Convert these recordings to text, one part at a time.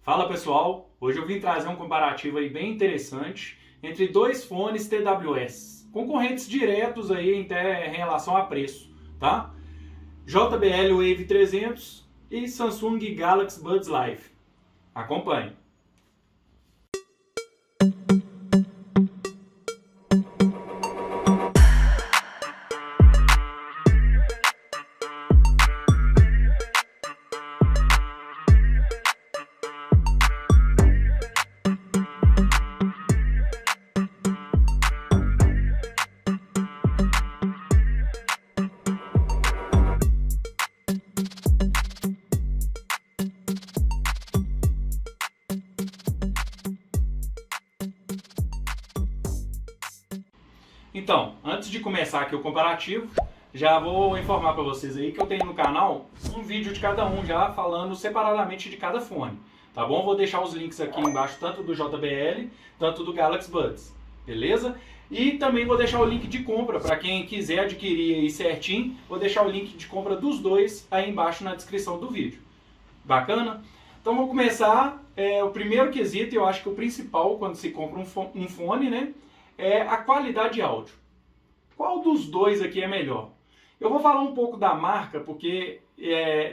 Fala pessoal, hoje eu vim trazer um comparativo aí bem interessante entre dois fones TWS, concorrentes diretos aí em relação a preço, tá? JBL Wave 300 e Samsung Galaxy Buds Live. Acompanhe. Então, antes de começar aqui o comparativo, já vou informar para vocês aí que eu tenho no canal um vídeo de cada um já falando separadamente de cada fone, tá bom? Vou deixar os links aqui embaixo tanto do JBL, tanto do Galaxy Buds, beleza? E também vou deixar o link de compra para quem quiser adquirir aí certinho, vou deixar o link de compra dos dois aí embaixo na descrição do vídeo. Bacana? Então vou começar, o primeiro quesito, eu acho que o principal quando se compra um fone, né? É a qualidade de áudio. Qual dos dois aqui é melhor? Eu vou falar um pouco da marca porque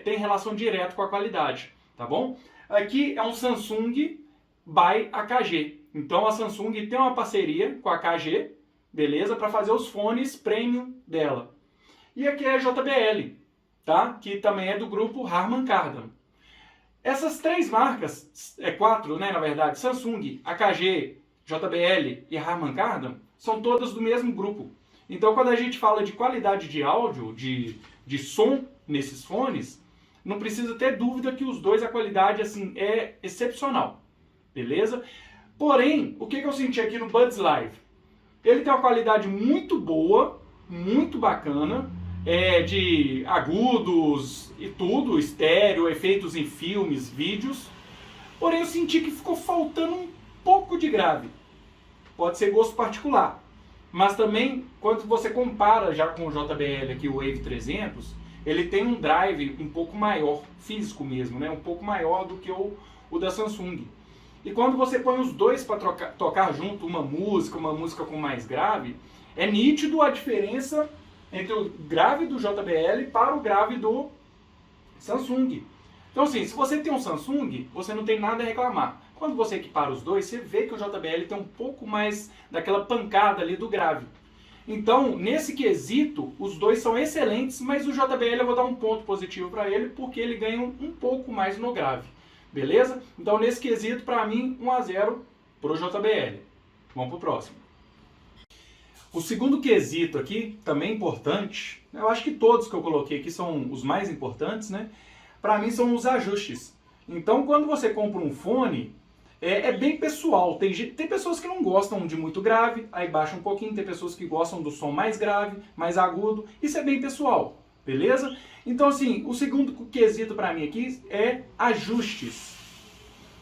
tem relação direta com a qualidade, tá bom? Aqui é um Samsung by AKG. Então a Samsung tem uma parceria com a AKG, beleza? Para fazer os fones premium dela. E aqui é a JBL, tá? Que também é do grupo Harman Kardon. Essas três marcas, quatro, né, na verdade, Samsung, AKG, JBL e Harman Kardon, são todas do mesmo grupo. Então, quando a gente fala de qualidade de áudio, de som nesses fones, não precisa ter dúvida que os dois, a qualidade assim, é excepcional. Beleza? Porém, o que eu senti aqui no Buds Live? Ele tem uma qualidade muito boa, muito bacana, de agudos e tudo, estéreo, efeitos em filmes, vídeos. Porém, eu senti que ficou faltando um pouco de grave. Pode ser gosto particular. Mas também, quando você compara já com o JBL aqui, o Wave 300, ele tem um drive um pouco maior, físico mesmo, né? Um pouco maior do que o da Samsung. E quando você põe os dois para tocar junto, uma música com mais grave, é nítido a diferença entre o grave do JBL para o grave do Samsung. Então assim, se você tem um Samsung, você não tem nada a reclamar. Quando você equipara os dois, você vê que o JBL tem um pouco mais daquela pancada ali do grave. Então, nesse quesito, os dois são excelentes, mas o JBL eu vou dar um ponto positivo para ele, porque ele ganha um pouco mais no grave. Beleza? Então, nesse quesito, para mim, 1-0 para o JBL. Vamos para o próximo. O segundo quesito aqui, também importante, eu acho que todos que eu coloquei aqui são os mais importantes, né? Para mim, são os ajustes. Então, quando você compra um fone, é bem pessoal. Tem pessoas que não gostam de muito grave, aí baixa um pouquinho. Tem pessoas que gostam do som mais grave, mais agudo. Isso é bem pessoal, beleza? Então, assim, o segundo quesito para mim aqui é ajustes.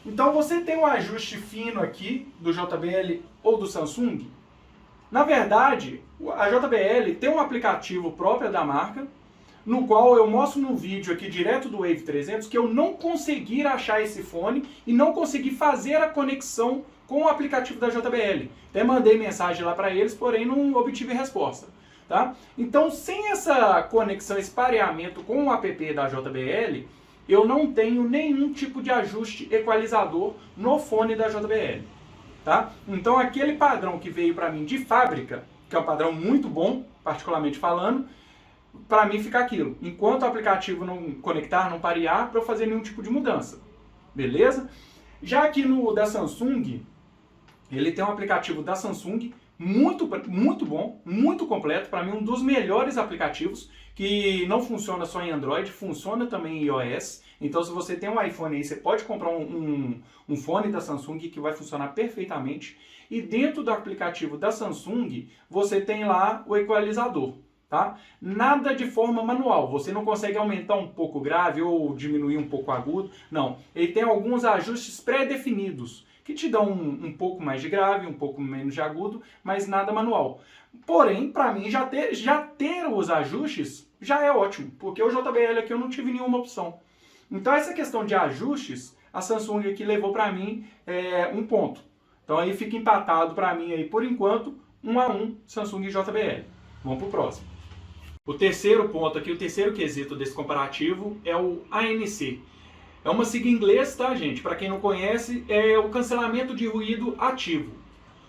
Então, você tem um ajuste fino aqui do JBL ou do Samsung. Na verdade, a JBL tem um aplicativo próprio da marca, no qual eu mostro no vídeo aqui direto do Wave 300 que eu não consegui achar esse fone e não consegui fazer a conexão com o aplicativo da JBL. Até mandei mensagem lá para eles, porém não obtive resposta. Tá? Então, sem essa conexão, esse pareamento com o app da JBL, eu não tenho nenhum tipo de ajuste equalizador no fone da JBL. Tá? Então, aquele padrão que veio para mim de fábrica, que é um padrão muito bom, particularmente falando, para mim fica aquilo. Enquanto o aplicativo não conectar, não parear, para eu fazer nenhum tipo de mudança. Beleza? Já aqui no da Samsung, ele tem um aplicativo da Samsung muito bom, muito completo. Para mim, um dos melhores aplicativos, que não funciona só em Android, funciona também em iOS. Então, se você tem um iPhone aí, você pode comprar um fone da Samsung que vai funcionar perfeitamente. E dentro do aplicativo da Samsung, você tem lá o equalizador. Tá? Nada de forma manual, você não consegue aumentar um pouco o grave ou diminuir um pouco o agudo, não. Ele tem alguns ajustes pré-definidos, que te dão um pouco mais de grave, um pouco menos de agudo, mas nada manual. Porém, para mim, já ter os ajustes já é ótimo, porque o JBL aqui eu não tive nenhuma opção. Então essa questão de ajustes, a Samsung aqui levou para mim 1 ponto. Então aí fica empatado para mim aí por enquanto 1-1 Samsung e JBL. Vamos para o próximo. O terceiro ponto aqui, o terceiro quesito desse comparativo é o ANC. É uma sigla em inglês, tá, gente? Para quem não conhece, é o cancelamento de ruído ativo.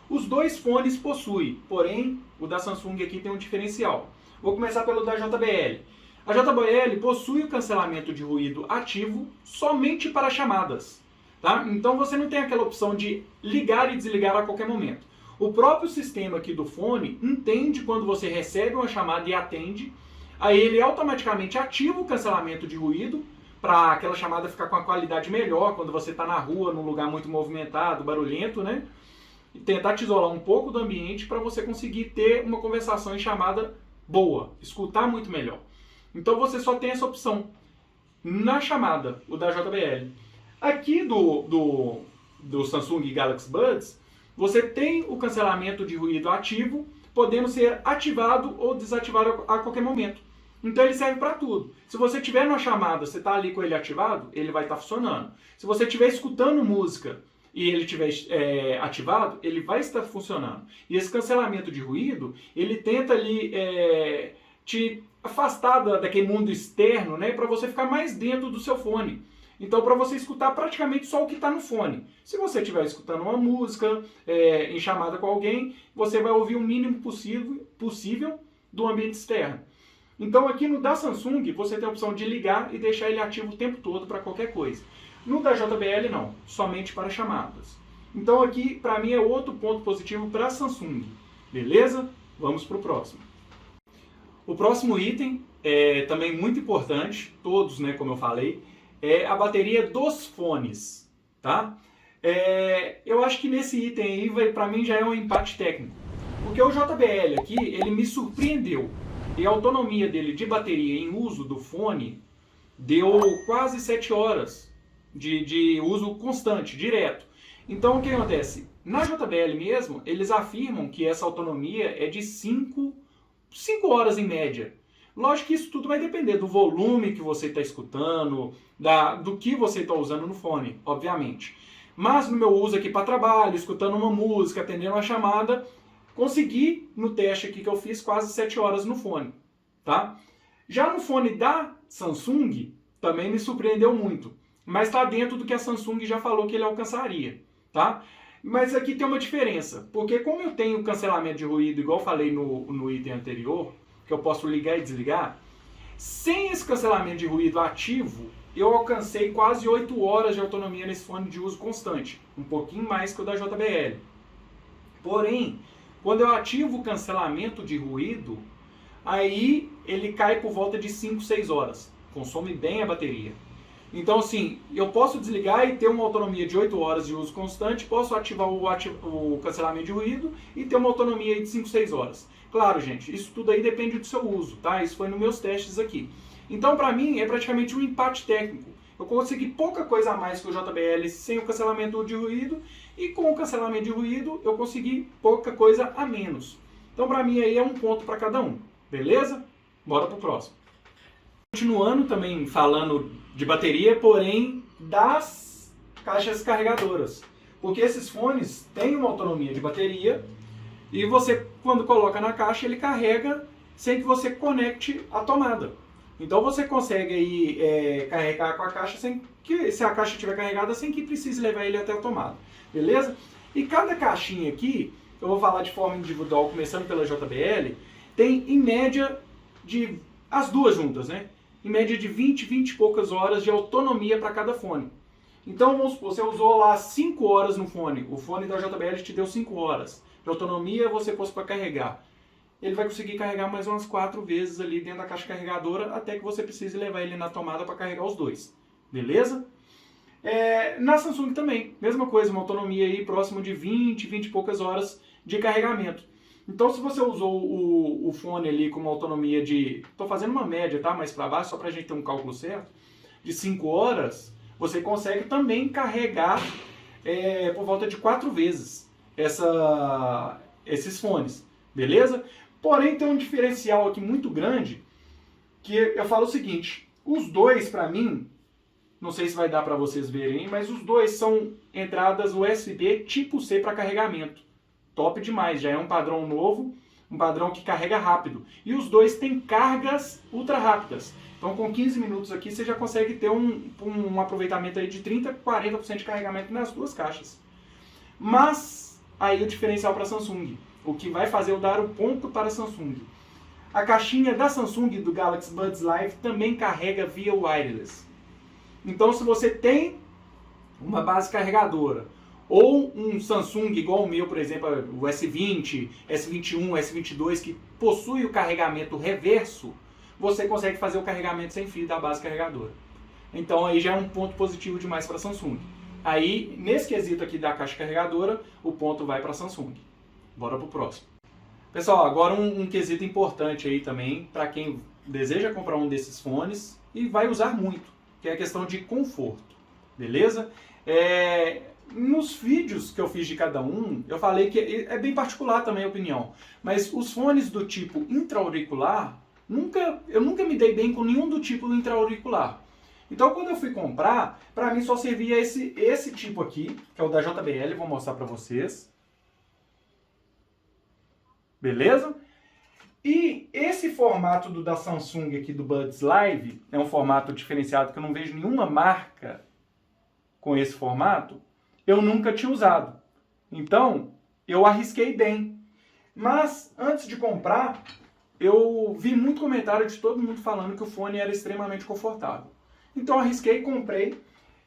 Os dois fones possuem, porém, o da Samsung aqui tem um diferencial. Vou começar pelo da JBL. A JBL possui o cancelamento de ruído ativo somente para chamadas, tá? Então você não tem aquela opção de ligar e desligar a qualquer momento. O próprio sistema aqui do fone entende quando você recebe uma chamada e atende, aí ele automaticamente ativa o cancelamento de ruído para aquela chamada ficar com a qualidade melhor quando você está na rua, num lugar muito movimentado, barulhento, né? E tentar te isolar um pouco do ambiente para você conseguir ter uma conversação em chamada boa, escutar muito melhor. Então você só tem essa opção na chamada, o da JBL. Aqui do Samsung Galaxy Buds, você tem o cancelamento de ruído ativo, podendo ser ativado ou desativado a qualquer momento. Então ele serve para tudo. Se você tiver numa chamada, você está ali com ele ativado, ele vai estar funcionando. Se você estiver escutando música e ele estiver ativado, ele vai estar funcionando. E esse cancelamento de ruído, ele tenta ali te afastar daquele mundo externo, né, para você ficar mais dentro do seu fone. Então, para você escutar praticamente só o que está no fone. Se você estiver escutando uma música, em chamada com alguém, você vai ouvir o mínimo possível do ambiente externo. Então, aqui no da Samsung, você tem a opção de ligar e deixar ele ativo o tempo todo para qualquer coisa. No da JBL, não. Somente para chamadas. Então, aqui, para mim, é outro ponto positivo para a Samsung. Beleza? Vamos para o próximo. O próximo item é também muito importante, todos, né, como eu falei, é a bateria dos fones, tá? Eu acho que nesse item aí, para mim, já é um empate técnico. Porque o JBL aqui, ele me surpreendeu. E a autonomia dele de bateria em uso do fone deu quase 7 horas de uso constante, direto. Então, o que acontece? Na JBL mesmo, eles afirmam que essa autonomia é de 5 horas em média. Lógico que isso tudo vai depender do volume que você está escutando, do que você está usando no fone, obviamente. Mas no meu uso aqui para trabalho, escutando uma música, atendendo uma chamada, consegui, no teste aqui que eu fiz, quase 7 horas no fone. Tá? Já no fone da Samsung, também me surpreendeu muito. Mas está dentro do que a Samsung já falou que ele alcançaria. Tá? Mas aqui tem uma diferença, porque como eu tenho cancelamento de ruído, igual eu falei no item anterior, que eu posso ligar e desligar, sem esse cancelamento de ruído ativo, eu alcancei quase 8 horas de autonomia nesse fone de uso constante, um pouquinho mais que o da JBL. Porém, quando eu ativo o cancelamento de ruído, aí ele cai por volta de 5, 6 horas, consome bem a bateria. Então, assim, eu posso desligar e ter uma autonomia de 8 horas de uso constante, posso ativar o cancelamento de ruído e ter uma autonomia de 5, 6 horas. Claro, gente, isso tudo aí depende do seu uso, tá? Isso foi nos meus testes aqui. Então, para mim, é praticamente um empate técnico. Eu consegui pouca coisa a mais que o JBL sem o cancelamento de ruído e com o cancelamento de ruído eu consegui pouca coisa a menos. Então, para mim, aí é um ponto para cada um. Beleza? Bora pro próximo. Continuando também falando de bateria, porém das caixas carregadoras. Porque esses fones têm uma autonomia de bateria e você, quando coloca na caixa, ele carrega sem que você conecte a tomada. Então você consegue aí, carregar com a caixa sem que, se a caixa estiver carregada, sem que precise levar ele até a tomada. Beleza? E cada caixinha aqui, eu vou falar de forma individual, começando pela JBL, tem em média as duas juntas, né? Em média de 20 e poucas horas de autonomia para cada fone. Então vamos supor, você usou lá 5 horas no fone, o fone da JBL te deu 5 horas de autonomia, você pôs para carregar. Ele vai conseguir carregar mais umas 4 vezes ali dentro da caixa carregadora, até que você precise levar ele na tomada para carregar os dois. Beleza? Na Samsung também, mesma coisa, uma autonomia aí próximo de 20 e poucas horas de carregamento. Então, se você usou o fone ali com uma autonomia de... Estou fazendo uma média, tá? Mais para baixo, só para a gente ter um cálculo certo. De 5 horas, você consegue também carregar por volta de 4 vezes esses fones. Beleza? Porém, tem um diferencial aqui muito grande, que eu falo o seguinte. Os dois, para mim, Não sei se vai dar para vocês verem, mas os dois são entradas USB tipo C para carregamento. Top demais, já é um padrão novo, um padrão que carrega rápido. E os dois têm cargas ultra rápidas. Então com 15 minutos aqui você já consegue ter um aproveitamento aí de 30% a 40% de carregamento nas duas caixas. Mas aí o diferencial para a Samsung, o que vai fazer eu dar o ponto para a Samsung. A caixinha da Samsung do Galaxy Buds Live também carrega via wireless. Então se você tem uma base carregadora ou um Samsung igual o meu, por exemplo, o S20, S21, S22, que possui o carregamento reverso, você consegue fazer o carregamento sem fio da base carregadora. Então aí já é um ponto positivo demais para a Samsung. Aí, nesse quesito aqui da caixa carregadora, o ponto vai para a Samsung. Bora pro próximo. Pessoal, agora um quesito importante aí também para quem deseja comprar um desses fones e vai usar muito, que é a questão de conforto, beleza? Nos vídeos que eu fiz de cada um, eu falei que é bem particular também a opinião, mas os fones do tipo intra-auricular, eu nunca me dei bem com nenhum do tipo intra-auricular. Então quando eu fui comprar, para mim só servia esse tipo aqui, que é o da JBL, vou mostrar para vocês. Beleza? E esse formato da Samsung aqui do Buds Live, é um formato diferenciado que eu não vejo nenhuma marca com esse formato, eu nunca tinha usado. Então, eu arrisquei bem. Mas, antes de comprar, eu vi muito comentário de todo mundo falando que o fone era extremamente confortável. Então, eu arrisquei, comprei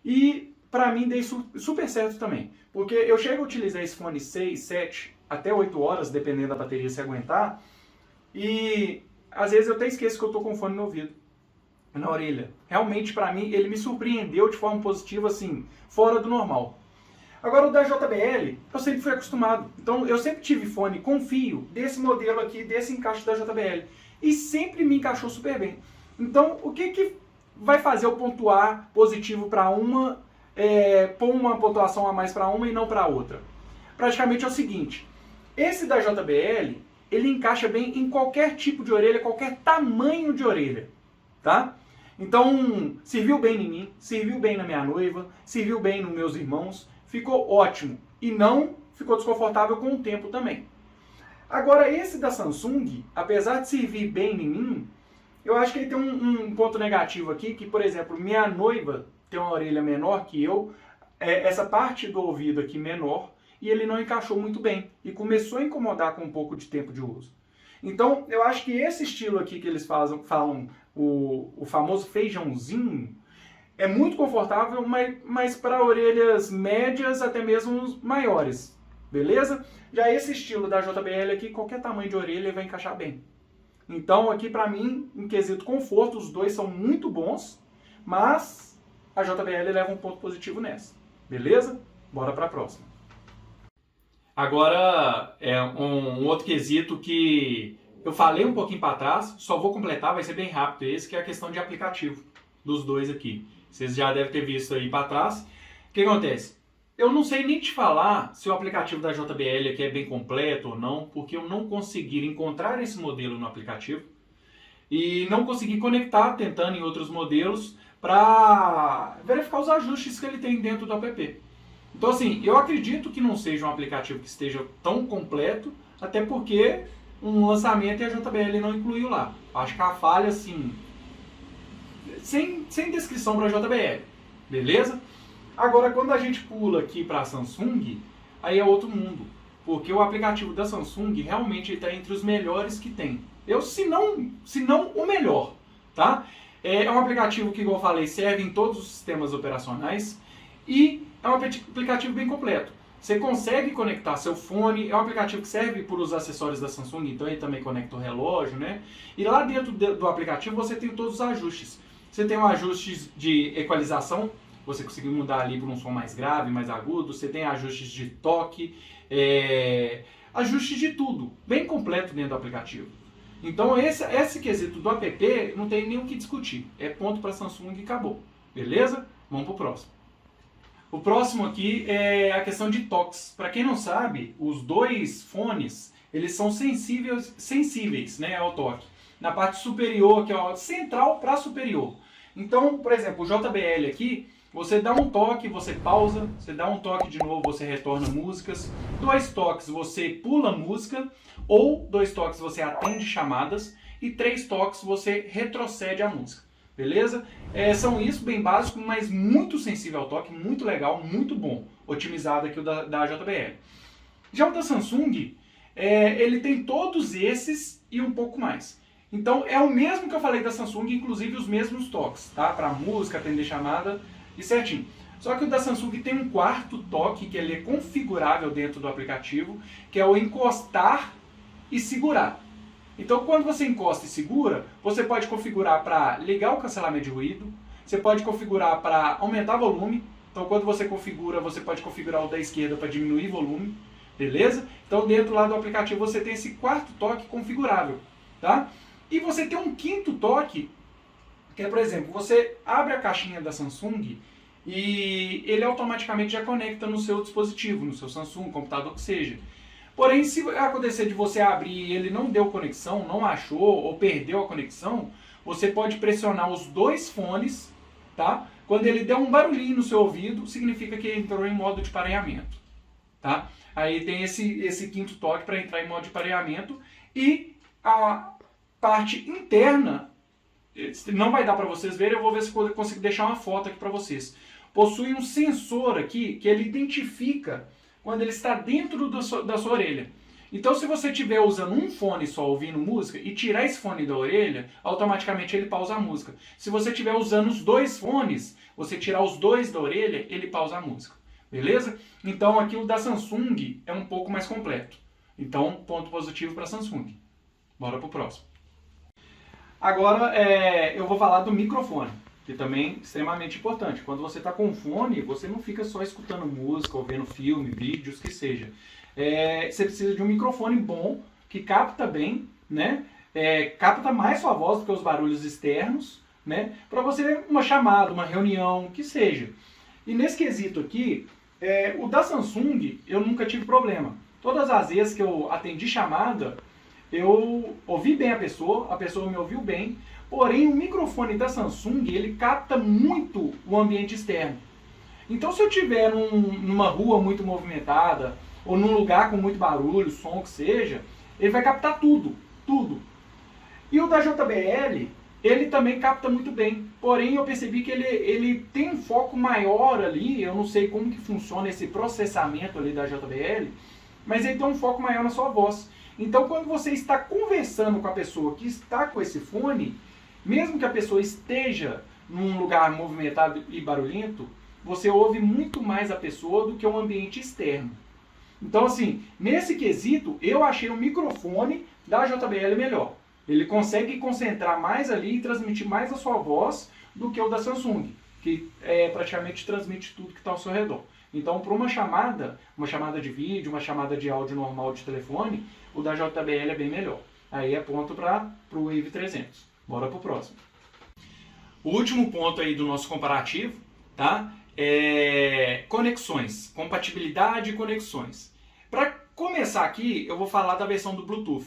e, para mim, dei super certo também. Porque eu chego a utilizar esse fone 6, 7, até 8 horas, dependendo da bateria se aguentar. E, às vezes, eu até esqueço que eu estou com o fone no ouvido, na orelha. Realmente, para mim, ele me surpreendeu de forma positiva, assim, fora do normal. Agora, o da JBL, eu sempre fui acostumado. Então, eu sempre tive fone com fio desse modelo aqui, desse encaixe da JBL. E sempre me encaixou super bem. Então, o que vai fazer eu pontuar positivo para uma, pôr uma pontuação a mais para uma e não para outra? Praticamente é o seguinte, esse da JBL, ele encaixa bem em qualquer tipo de orelha, qualquer tamanho de orelha, tá? Então, serviu bem em mim, serviu bem na minha noiva, serviu bem nos meus irmãos, ficou ótimo e não ficou desconfortável com o tempo também. Agora, esse da Samsung, apesar de servir bem em mim, eu acho que ele tem um ponto negativo aqui, que, por exemplo, minha noiva tem uma orelha menor que eu, essa parte do ouvido aqui menor, e ele não encaixou muito bem, e começou a incomodar com um pouco de tempo de uso. Então, eu acho que esse estilo aqui que eles falam o famoso feijãozinho, é muito confortável, mas para orelhas médias, até mesmo maiores, beleza? Já esse estilo da JBL aqui, qualquer tamanho de orelha vai encaixar bem. Então, aqui para mim, em quesito conforto, os dois são muito bons, mas a JBL leva um ponto positivo nessa, beleza? Bora para a próxima. Agora, um outro quesito que eu falei um pouquinho para trás, só vou completar, vai ser bem rápido esse, que é a questão de aplicativo dos dois aqui. Vocês já devem ter visto aí para trás. O que acontece? Eu não sei nem te falar se o aplicativo da JBL aqui é bem completo ou não, porque eu não consegui encontrar esse modelo no aplicativo e não consegui conectar, tentando em outros modelos, para verificar os ajustes que ele tem dentro do app. Então, assim, eu acredito que não seja um aplicativo que esteja tão completo, até porque um lançamento e a JBL não incluiu lá. Acho que a falha, assim, sem descrição para a JBL, beleza? Agora, quando a gente pula aqui para a Samsung, aí é outro mundo, porque o aplicativo da Samsung realmente está entre os melhores que tem. Se não o melhor, tá? É um aplicativo que, igual eu falei, serve em todos os sistemas operacionais e é um aplicativo bem completo. Você consegue conectar seu fone, é um aplicativo que serve para os acessórios da Samsung, então ele também conecta o relógio, né? E lá dentro do aplicativo você tem todos os ajustes. Você tem um ajuste de equalização, você conseguiu mudar ali para um som mais grave, mais agudo, você tem ajustes de toque, ajustes de tudo, bem completo dentro do aplicativo. Então esse quesito do app não tem nem o que discutir, é ponto para Samsung e acabou, beleza? Vamos para o próximo. O próximo aqui é a questão de toques. Para quem não sabe, os dois fones, eles são sensíveis, né, ao toque. Na parte superior, que é a central para superior. Então, por exemplo, o JBL aqui, você dá um toque, você pausa, você dá um toque de novo, você retorna músicas, 2 toques você pula música, ou 2 toques você atende chamadas, e 3 toques você retrocede a música, beleza? São isso, bem básico, mas muito sensível ao toque, muito legal, muito bom, otimizado aqui o da JBL. Já o da Samsung, ele tem todos esses e um pouco mais. Então é o mesmo que eu falei da Samsung, inclusive os mesmos toques, tá? Para música, atender chamada e certinho. Só que o da Samsung tem um 4º toque que ele é configurável dentro do aplicativo, que é o encostar e segurar. Então quando você encosta e segura, você pode configurar para ligar o cancelamento de ruído, você pode configurar para aumentar volume. Então quando você configura, você pode configurar o da esquerda para diminuir volume, beleza? Então dentro lá do aplicativo você tem esse 4º toque configurável, tá? E você tem um 5º toque, que é, por exemplo, você abre a caixinha da Samsung e ele automaticamente já conecta no seu dispositivo, no seu Samsung, computador que seja. Porém, se acontecer de você abrir e ele não deu conexão, não achou ou perdeu a conexão, você pode pressionar os 2 fones, tá? Quando ele der um barulhinho no seu ouvido, significa que ele entrou em modo de pareamento, tá? Aí tem esse 5º toque para entrar em modo de pareamento e a parte interna, não vai dar para vocês verem, eu vou ver se eu consigo deixar uma foto aqui para vocês. Possui um sensor aqui que ele identifica quando ele está dentro da sua orelha. Então se você estiver usando um fone só ouvindo música e tirar esse fone da orelha, automaticamente ele pausa a música. Se você estiver usando os 2 fones, você tirar os 2 da orelha, ele pausa a música. Beleza? Então aqui o da Samsung é um pouco mais completo. Então ponto positivo para a Samsung. Bora pro próximo. Agora eu vou falar do microfone, que também é extremamente importante. Quando você está com fone, você não fica só escutando música ou vendo filme, vídeos, que seja. Você precisa de um microfone bom, que capta bem, né? Capta mais sua voz do que os barulhos externos, né? Para você uma chamada, uma reunião, que seja. E nesse quesito aqui, o da Samsung eu nunca tive problema. Todas as vezes que eu atendi chamada, eu ouvi bem a pessoa me ouviu bem, porém o microfone da Samsung, ele capta muito o ambiente externo. Então se eu estiver numa rua muito movimentada, ou num lugar com muito barulho, som que seja, ele vai captar tudo, tudo. E o da JBL, ele também capta muito bem, porém eu percebi que ele tem um foco maior ali, eu não sei como que funciona esse processamento ali da JBL, mas ele tem um foco maior na sua voz. Então, quando você está conversando com a pessoa que está com esse fone, mesmo que a pessoa esteja num lugar movimentado e barulhento, você ouve muito mais a pessoa do que o ambiente externo. Então, assim, nesse quesito, eu achei o microfone da JBL melhor. Ele consegue concentrar mais ali e transmitir mais a sua voz do que o da Samsung, que praticamente transmite tudo que está ao seu redor. Então, para uma chamada de vídeo, uma chamada de áudio normal de telefone, o da JBL é bem melhor. Aí é ponto para o Wave 300. Bora para o próximo. O último ponto aí do nosso comparativo, tá? É conexões, compatibilidade e conexões. Para começar aqui, eu vou falar da versão do Bluetooth.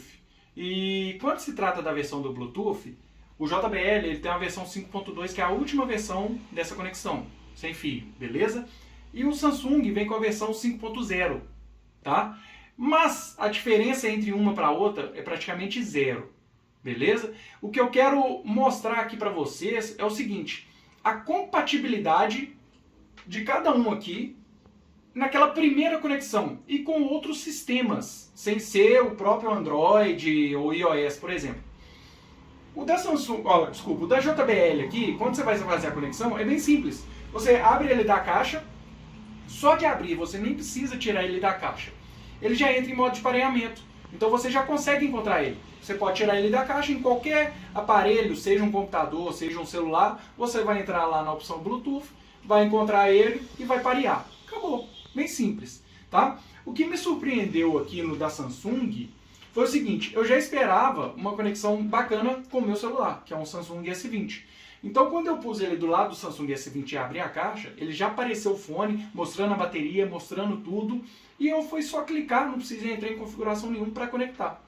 E quando se trata da versão do Bluetooth, o JBL ele tem a versão 5.2, que é a última versão dessa conexão, sem fio, beleza? E o Samsung vem com a versão 5.0, tá? Mas a diferença entre uma para a outra é praticamente zero, beleza? O que eu quero mostrar aqui para vocês é o seguinte: a compatibilidade de cada um aqui naquela primeira conexão e com outros sistemas, sem ser o próprio Android ou iOS, por exemplo. O da Samsung, o da JBL aqui, quando você vai fazer a conexão, é bem simples. Você abre ele da caixa, só de abrir, você nem precisa tirar ele da caixa. Ele já entra em modo de pareamento, então você já consegue encontrar ele. Você pode tirar ele da caixa em qualquer aparelho, seja um computador, seja um celular, você vai entrar lá na opção Bluetooth, vai encontrar ele e vai parear. Acabou. Bem simples, tá? O que me surpreendeu aqui no da Samsung foi o seguinte: eu já esperava uma conexão bacana com o meu celular, que é um Samsung S20. Então, quando eu pus ele do lado do Samsung S20 e abri a caixa, ele já apareceu o fone, mostrando a bateria, mostrando tudo, e eu fui só clicar, não precisei entrar em configuração nenhuma para conectar.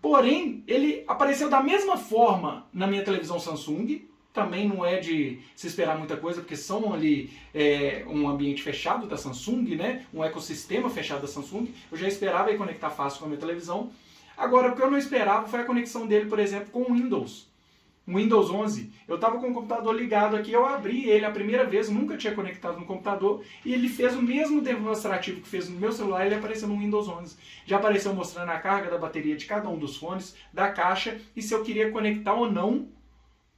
Porém, ele apareceu da mesma forma na minha televisão Samsung, também não é de se esperar muita coisa, porque são ali um ambiente fechado da Samsung, né? Um ecossistema fechado da Samsung. Eu já esperava ele conectar fácil com a minha televisão. Agora, o que eu não esperava foi a conexão dele, por exemplo, com o Windows. Windows 11. Eu estava com o computador ligado aqui, eu abri ele a primeira vez, nunca tinha conectado no computador, e ele fez o mesmo demonstrativo que fez no meu celular, ele apareceu no Windows 11. Já apareceu mostrando a carga da bateria de cada um dos fones, da caixa, e se eu queria conectar ou não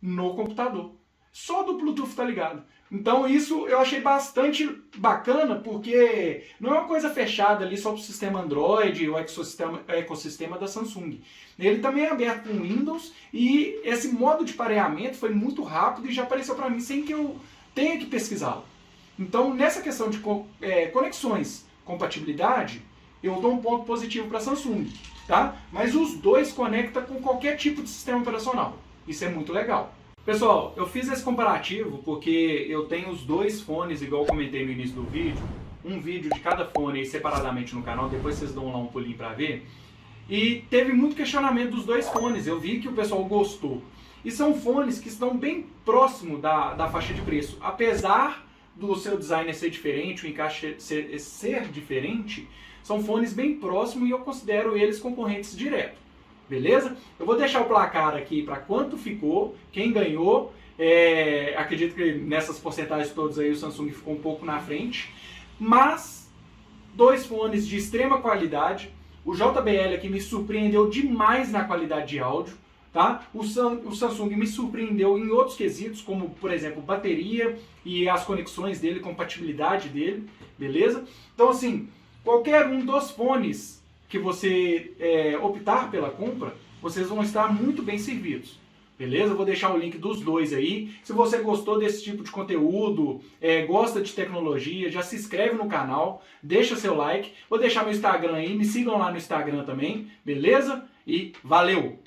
no computador. Só do Bluetooth está ligado. Então isso eu achei bastante bacana, porque não é uma coisa fechada ali só para o sistema Android, o ecossistema da Samsung. Ele também é aberto com Windows e esse modo de pareamento foi muito rápido e já apareceu para mim sem que eu tenha que pesquisá-lo. Então nessa questão de conexões, compatibilidade, eu dou um ponto positivo para a Samsung, tá? Mas os dois conectam com qualquer tipo de sistema operacional. Isso é muito legal. Pessoal, eu fiz esse comparativo porque eu tenho os dois fones, igual eu comentei no início do vídeo, um vídeo de cada fone aí separadamente no canal, depois vocês dão lá um pulinho pra ver, e teve muito questionamento dos dois fones, eu vi que o pessoal gostou. E são fones que estão bem próximo da faixa de preço, apesar do seu design ser diferente, o encaixe ser diferente, são fones bem próximos e eu considero eles concorrentes direto. Beleza? Eu vou deixar o placar aqui para quanto ficou, quem ganhou. Acredito que nessas porcentagens todas aí o Samsung ficou um pouco na frente. Mas, dois fones de extrema qualidade. O JBL aqui me surpreendeu demais na qualidade de áudio. Tá? O Samsung me surpreendeu em outros quesitos, como por exemplo bateria e as conexões dele, compatibilidade dele. Beleza? Então assim, qualquer um dos fones que você optar pela compra, vocês vão estar muito bem servidos. Beleza? Eu vou deixar o link dos dois aí. Se você gostou desse tipo de conteúdo, gosta de tecnologia, já se inscreve no canal, deixa seu like. Vou deixar meu Instagram aí, me sigam lá no Instagram também, beleza? E valeu!